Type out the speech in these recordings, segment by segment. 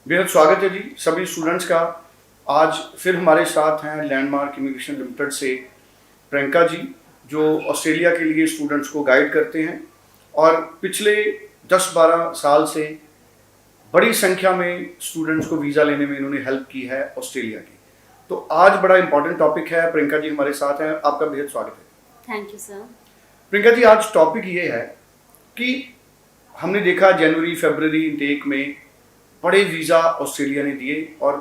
बेहद स्वागत है जी सभी स्टूडेंट्स का। आज फिर हमारे साथ हैं लैंडमार्क इमिग्रेशन लिमिटेड से प्रियंका जी, जो ऑस्ट्रेलिया के लिए स्टूडेंट्स को गाइड करते हैं और पिछले 10-12 साल से बड़ी संख्या में स्टूडेंट्स को वीज़ा लेने में इन्होंने हेल्प की है ऑस्ट्रेलिया की। तो आज बड़ा इंपॉर्टेंट टॉपिक है, प्रियंका जी हमारे साथ हैं, आपका बेहद स्वागत है। Thank you sir. Priyanka ji, आज टॉपिक ये है कि हमने देखा जनवरी फरवरी इनटेक में बड़े वीज़ा ऑस्ट्रेलिया ने दिए और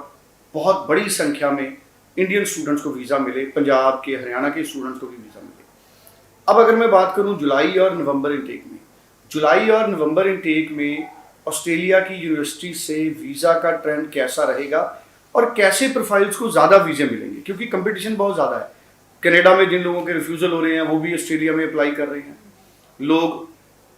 बहुत बड़ी संख्या में इंडियन स्टूडेंट्स को वीज़ा मिले, पंजाब के हरियाणा के स्टूडेंट्स को भी वीज़ा मिले। अब अगर मैं बात करूं जुलाई और नवंबर इनटेक में, जुलाई और नवंबर इनटेक में ऑस्ट्रेलिया की यूनिवर्सिटी से वीज़ा का ट्रेंड कैसा रहेगा और कैसे प्रोफाइल्स को ज़्यादा वीज़े मिलेंगे, क्योंकि कंपटीशन बहुत ज़्यादा है। कनाडा में जिन लोगों के रिफ्यूज़ल हो रहे हैं वो भी ऑस्ट्रेलिया में अप्लाई कर रहे हैं, लोग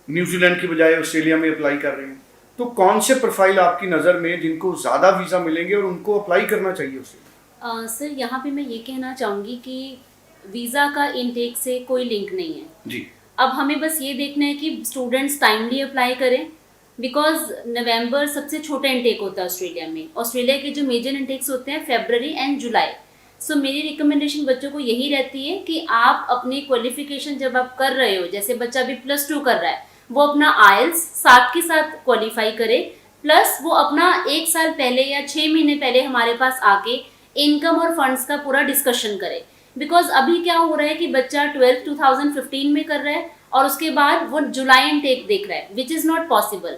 न्यूजीलैंड की बजाय ऑस्ट्रेलिया में अप्लाई कर रहे हैं। तो कौन से प्रोफाइल आपकी नज़र में जिनको ज़्यादा वीज़ा मिलेंगे और उनको अप्लाई करना चाहिए उससे? सर यहाँ पे मैं ये कहना चाहूँगी कि वीज़ा का इनटेक से कोई लिंक नहीं है जी। अब हमें बस ये देखना है कि स्टूडेंट्स टाइमली अप्लाई करें, बिकॉज नवंबर सबसे छोटा इनटेक होता है ऑस्ट्रेलिया में। ऑस्ट्रेलिया के जो मेजर इनटेक्स होते हैं फरवरी एंड जुलाई। सो मेरी रिकमेंडेशन बच्चों को यही रहती है कि आप अपनी क्वालिफिकेशन जब आप कर रहे हो, जैसे बच्चा अभी +2 कर रहा है, वो अपना आइल्स साथ के साथ क्वालिफाई करे, प्लस वो अपना 1 साल पहले या 6 महीने पहले हमारे पास आके इनकम और फंड्स का पूरा डिस्कशन करे। बिकॉज अभी क्या हो रहा है कि बच्चा 12th 2015 में कर रहा है और उसके बाद वो जुलाई इनटेक देख रहा है, विच इज़ नॉट पॉसिबल,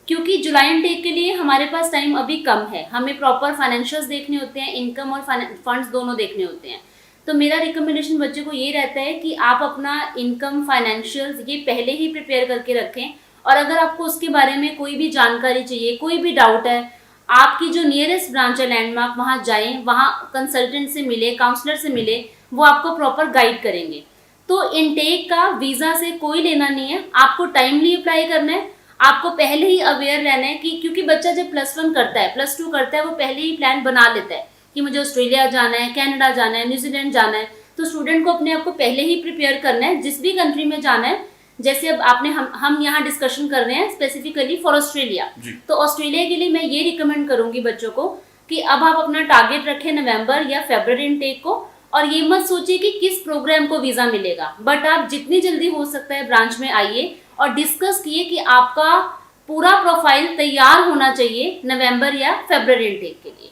क्योंकि जुलाई इनटेक के लिए हमारे पास टाइम अभी कम है। हमें प्रॉपर फाइनेंशियल्स देखने होते हैं, इनकम और फंड्स दोनों देखने होते हैं। तो मेरा रिकमेंडेशन बच्चे को ये रहता है कि आप अपना इनकम फाइनेंशियल्स ये पहले ही प्रिपेयर करके रखें, और अगर आपको उसके बारे में कोई भी जानकारी चाहिए, कोई भी डाउट है, आपकी जो नियरेस्ट ब्रांच है लैंडमार्क, वहाँ जाएं, वहाँ कंसल्टेंट से मिले, काउंसलर से मिले, वो आपको प्रॉपर गाइड करेंगे। तो इनटेक का वीज़ा से कोई लेना नहीं है, आपको टाइमली अप्लाई करना है। आपको पहले ही अवेयर रहना है कि क्योंकि बच्चा जब +1 करता है, +2 करता है, वो पहले ही प्लान बना लेता है कि मुझे ऑस्ट्रेलिया जाना है, कनाडा जाना है, न्यूजीलैंड जाना है। तो स्टूडेंट को अपने आप को पहले ही प्रिपेयर करना है जिस भी कंट्री में जाना है। जैसे अब आपने हम यहाँ डिस्कशन कर रहे हैं स्पेसिफिकली फॉर ऑस्ट्रेलिया, तो ऑस्ट्रेलिया के लिए मैं ये रिकमेंड करूंगी बच्चों को कि अब आप अपना टारगेट रखें नवंबर या फरवरी इनटेक को, और ये मत सोचिए कि किस प्रोग्राम को वीज़ा मिलेगा, बट आप जितनी जल्दी हो सकता है ब्रांच में आइए और डिस्कस किए कि आपका पूरा प्रोफाइल तैयार होना चाहिए नवंबर या फरवरी इनटेक के लिए।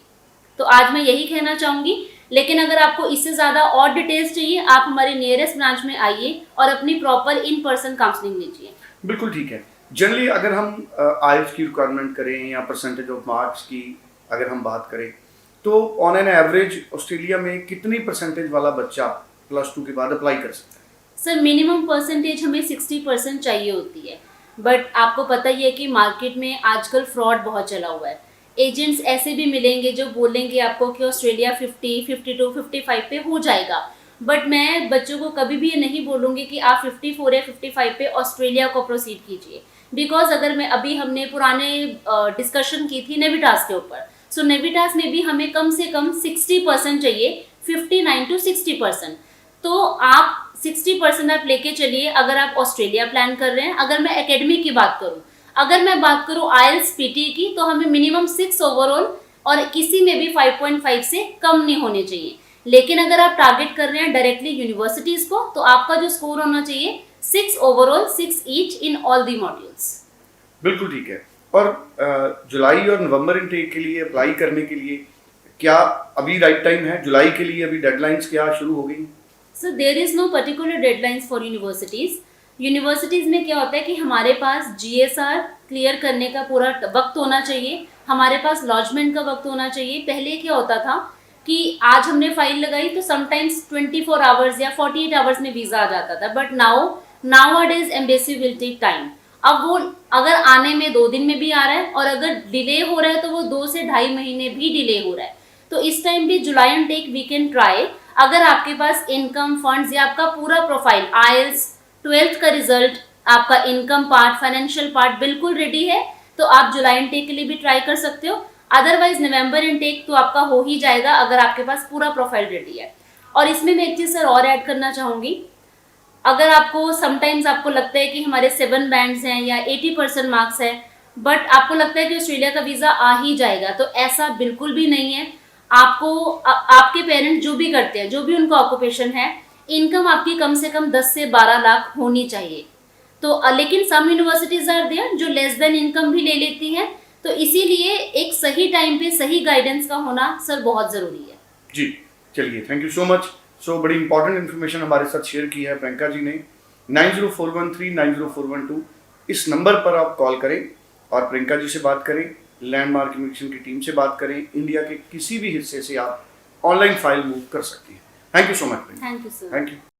तो आज मैं यही कहना चाहूँगी, लेकिन अगर आपको इससे ज़्यादा और डिटेल्स चाहिए, आप हमारे नियरेस्ट ब्रांच में आइए और अपनी प्रॉपर इन पर्सन काउंसलिंग लीजिए। बिल्कुल ठीक है। जनरली अगर हम आइल्स की रिक्वायरमेंट करें या परसेंटेज ऑफ मार्क्स की अगर हम बात करें, तो ऑन एन एवरेज ऑस्ट्रेलिया में कितनी परसेंटेज वाला बच्चा +2 के बाद अप्लाई कर सकता है? सर मिनिमम परसेंटेज हमें 60% चाहिए होती है, बट आपको पता ही है कि मार्केट में आजकल फ्रॉड बहुत चला हुआ है। एजेंट्स ऐसे भी मिलेंगे जो बोलेंगे आपको कि ऑस्ट्रेलिया 50, 52, 55 पे हो जाएगा, बट मैं बच्चों को कभी भी ये नहीं बोलूँगी कि आप 54 या 55 पे ऑस्ट्रेलिया को प्रोसीड कीजिए। बिकॉज अगर मैं अभी हमने पुराने डिस्कशन की थी नेविटास के ऊपर, सो नेविटास में भी हमें कम से कम 60% चाहिए, 59 to 60%। तो आप 60% आप लेके चलिए अगर आप ऑस्ट्रेलिया प्लान कर रहे हैं। अगर मैं एकेडमिक की बात करूं, अगर मैं बात करूं आइल्स पीटी की, तो हमें मिनिमम 6 ओवरऑल और किसी में भी 5.5 से कम नहीं होने चाहिए। लेकिन अगर आप टारगेट कर रहे हैं डायरेक्टली यूनिवर्सिटीज़ को, तो आपका जो स्कोर होना चाहिए 6 overall, 6 each in all the modules. बिल्कुल ठीक है। और जुलाई और नवंबर इनटेक के लिए अप्लाई करने के लिए क्या अभी राइट टाइम है? जुलाई के लिए अभी डेडलाइंस क्या शुरू हो गई? So there is no particular deadlines for universities. Universities में क्या होता है कि हमारे पास GSR क्लियर करने का पूरा वक्त होना चाहिए, हमारे पास लॉजमेंट का वक्त होना चाहिए। पहले क्या होता था कि आज हमने फाइल लगाई तो समटाइम्स 24 आवर्स या 48 आवर्स में वीज़ा आ जाता था, but nowadays embassy will take time. अब वो अगर आने में 2 दिन में भी आ रहा है, और अगर डिले हो रहा है तो वो 2 से ढाई महीने भी डिले हो रहा है। तो इस टाइम भी जुलाई इनटेक वी कैन ट्राई। अगर आपके पास इनकम, फंड्स या आपका पूरा प्रोफाइल, आइल्स, 12th का रिजल्ट, आपका इनकम पार्ट, फाइनेंशियल पार्ट बिल्कुल रेडी है, तो आप जुलाई इनटेक के लिए भी ट्राई कर सकते हो। अदरवाइज नवंबर इनटेक तो आपका हो ही जाएगा अगर आपके पास पूरा प्रोफाइल रेडी है। और इसमें मैं एक चीज़ सर और ऐड करना चाहूँगी, अगर आपको समटाइम्स आपको लगता है कि हमारे 7 बैंड्स हैं या 80% मार्क्स है, बट आपको लगता है कि ऑस्ट्रेलिया का वीज़ा आ ही जाएगा, तो ऐसा बिल्कुल भी नहीं है। आपको आपके पेरेंट्स जो भी करते हैं, जो भी उनका ऑक्यूपेशन है, इनकम आपकी कम से कम 10 से 12 लाख होनी चाहिए। तो लेकिन सम यूनिवर्सिटीज आर देयर जो लेस देन इनकम भी ले लेती हैं, तो इसीलिए एक सही टाइम पे सही गाइडेंस का होना सर बहुत ज़रूरी है। जी चलिए, थैंक यू सो मच। सो बड़ी इंपॉर्टेंट इन्फॉर्मेशन हमारे साथ शेयर की है प्रियंका जी ने। 9041390412 इस नंबर पर आप कॉल करें और प्रियंका जी से बात करें, लैंडमार्क इमिग्रेशन की टीम से बात करें। इंडिया के किसी भी हिस्से से आप ऑनलाइन फाइल मूव कर सकती हैं। Thank you so much Priyanka. Thank you sir. Thank you.